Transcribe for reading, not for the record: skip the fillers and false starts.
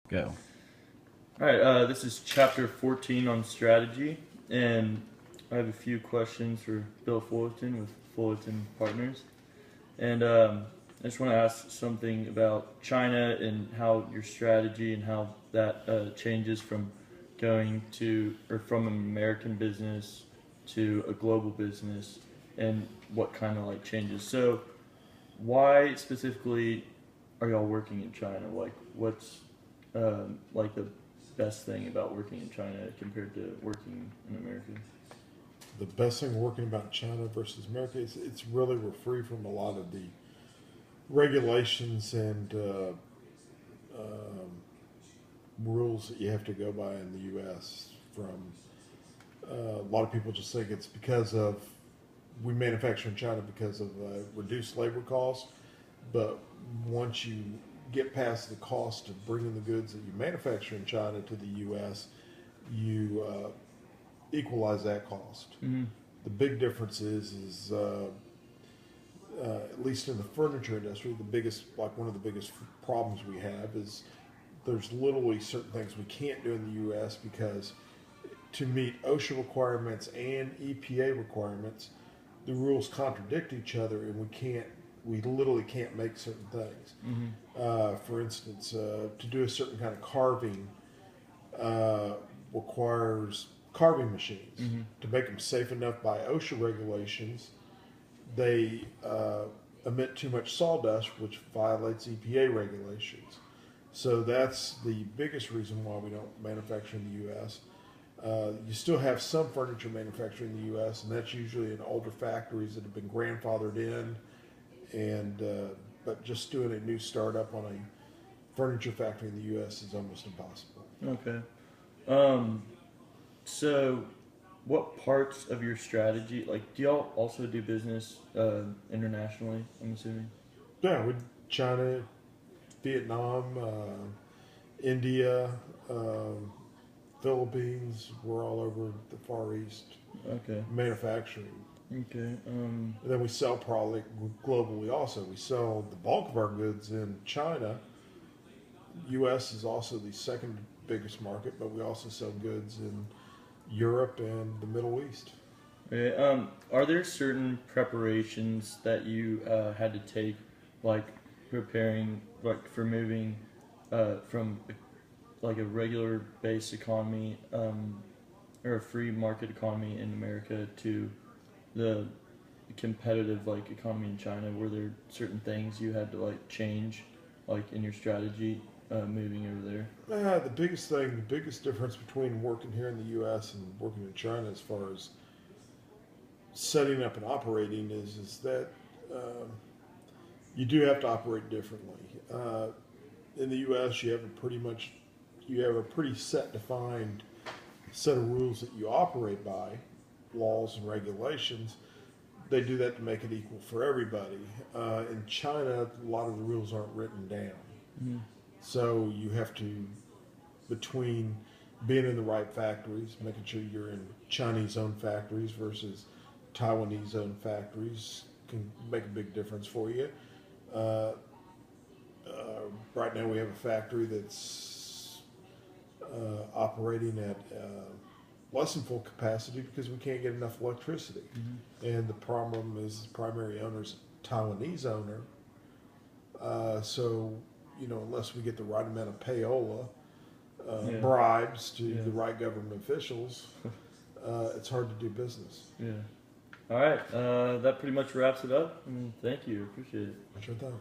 Go. All right, this is chapter 14 on strategy, and I have a few questions for Bill Fullerton with Fullerton Partners. And I just want to ask something about China and how your strategy and how that changes from going to or from an American business to a global business, and what kind of like changes. So, why specifically are y'all working in China? Like, what's like the best thing about working in China compared to working in America? The best thing working about China versus America is it's really we're free from a lot of the regulations and um, rules that you have to go by in the U.S. From a lot of people just think it's because of we manufacture in China because of reduced labor costs, but once you get past the cost of bringing the goods that you manufacture in China to the U.S., you equalize that cost. Mm-hmm. The big difference is at least in the furniture industry, one of the biggest problems we have is there's literally certain things we can't do in the U.S. because to meet OSHA requirements and EPA requirements, the rules contradict each other, and we literally can't make certain things. Mm-hmm. For instance, to do a certain kind of carving requires carving machines. Mm-hmm. To make them safe enough by OSHA regulations, they emit too much sawdust, which violates EPA regulations. So that's the biggest reason why we don't manufacture in the U.S. You still have some furniture manufacturing in the U.S., and that's usually in older factories that have been grandfathered in. And but just doing a new startup on a furniture factory in the U.S. is almost impossible. Okay. So, what parts of your strategy, like, do y'all also do business internationally? I'm assuming. Yeah, with China, Vietnam, India, Philippines, we're all over the Far East Okay. manufacturing. Okay. And then we sell probably globally also. We sell the bulk of our goods in China. U.S. is also the second biggest market, but we also sell goods in Europe and the Middle East. Okay. Are there certain preparations that you had to take, like preparing, like for moving from like a regular base economy or a free market economy in America to the competitive like economy in China? Were there certain things you had to like change, like in your strategy moving over there? The biggest difference between working here in the U.S. and working in China, as far as setting up and operating, is that you do have to operate differently. In the U.S., you have a pretty set, defined set of rules that you operate by, laws and regulations. They do that to make it equal for everybody. In China, a lot of the rules aren't written down. Mm-hmm. So you have to, between being in the right factories, making sure you're in Chinese-owned factories versus Taiwanese-owned factories can make a big difference for you. Uh, right now we have a factory that's operating at less than full capacity because we can't get enough electricity. Mm-hmm. And the problem is the primary owner's Taiwanese owner. So, unless we get the right amount of payola, bribes to the right government officials, it's hard to do business. Yeah. All right. That pretty much wraps it up. Thank you. Appreciate it. Sure thing.